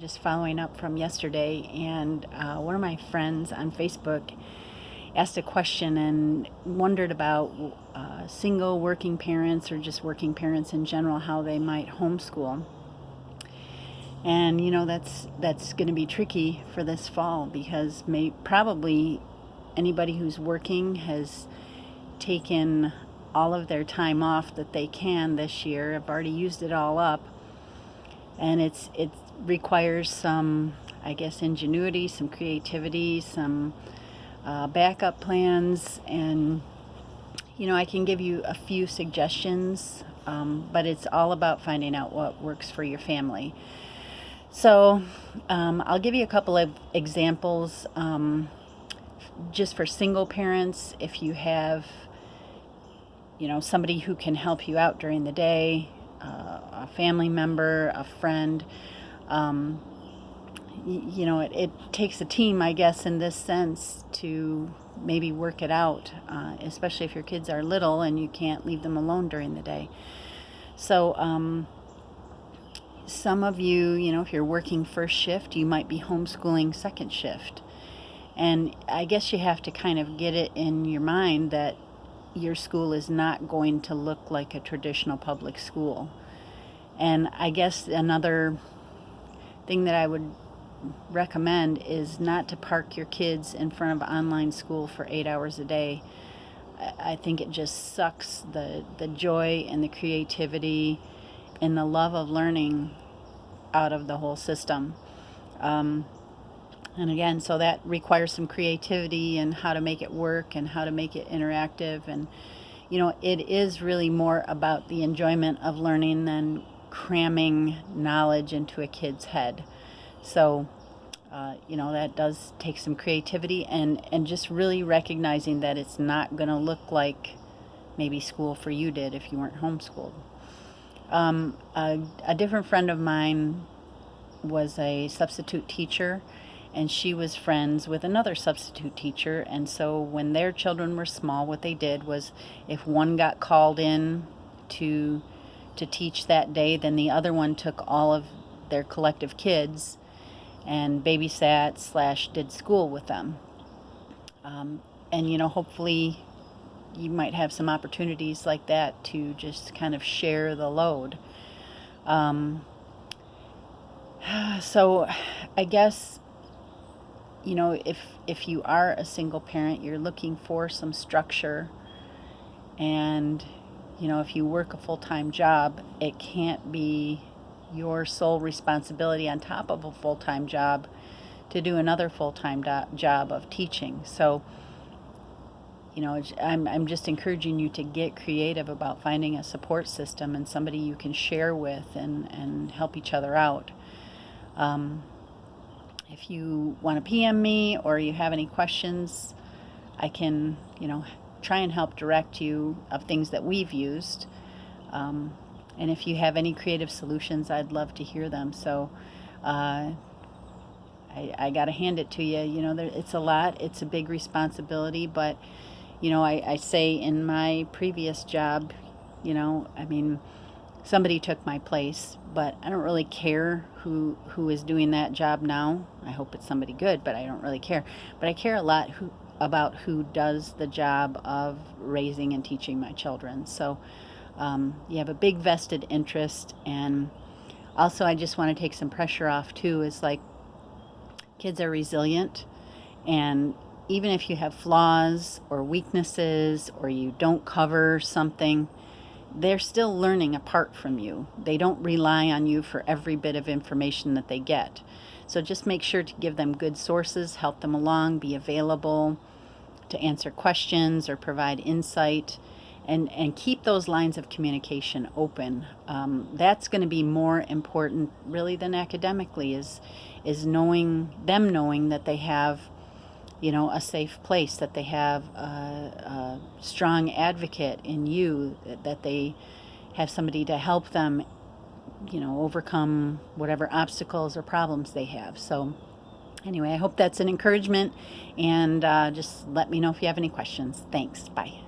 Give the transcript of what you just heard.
just following up from yesterday, and one of my friends on Facebook asked a question and wondered about single working parents or just working parents in general, how they might homeschool. And that's going to be tricky for this fall because probably anybody who's working has taken all of their time off that they can this year. Have already used it all up, and it requires some, I guess, ingenuity, some creativity, some backup plans, and I can give you a few suggestions, but it's all about finding out what works for your family. So I'll give you a couple of examples just for single parents. If you have somebody who can help you out during the day, a family member, a friend, it takes a team, I guess, in this sense to maybe work it out, especially if your kids are little and you can't leave them alone during the day. So some of you, if you're working first shift, you might be homeschooling second shift. And I guess you have to kind of get it in your mind that your school is not going to look like a traditional public school. And I guess another thing that I would recommend is not to park your kids in front of online school for 8 hours a day. I think it just sucks the joy and the creativity and the love of learning out of the whole system. And again, so that requires some creativity and how to make it work and how to make it interactive. And, it is really more about the enjoyment of learning than cramming knowledge into a kid's head. So, that does take some creativity and just really recognizing that it's not going to look like maybe school for you did if you weren't homeschooled. A different friend of mine was a substitute teacher, and she was friends with another substitute teacher. And so when their children were small, what they did was if one got called in to teach that day, then the other one took all of their collective kids and babysat / did school with them. And hopefully you might have some opportunities like that to just kind of share the load. So I guess, if you are a single parent, you're looking for some structure, and if you work a full-time job, it can't be your sole responsibility on top of a full-time job to do another full-time job of teaching. So I'm just encouraging you to get creative about finding a support system and somebody you can share with and help each other out. If you want to PM me or you have any questions, I can, try and help direct you of things that we've used. And if you have any creative solutions, I'd love to hear them. So I got to hand it to you. It's a lot. It's a big responsibility. But, I say in my previous job, somebody took my place, but I don't really care who is doing that job now. I hope it's somebody good, but I don't really care. But I care a lot about who does the job of raising and teaching my children. So you have a big vested interest. And also I just want to take some pressure off too, is like kids are resilient, and even if you have flaws or weaknesses or you don't cover something, they're still learning apart from you. They don't rely on you for every bit of information that they get. So just make sure to give them good sources, help them along, be available to answer questions or provide insight, and keep those lines of communication open. That's going to be more important really than academically, is knowing that they have a safe place, that they have a strong advocate in you, that they have somebody to help them, overcome whatever obstacles or problems they have. So anyway, I hope that's an encouragement, and just let me know if you have any questions. Thanks. Bye.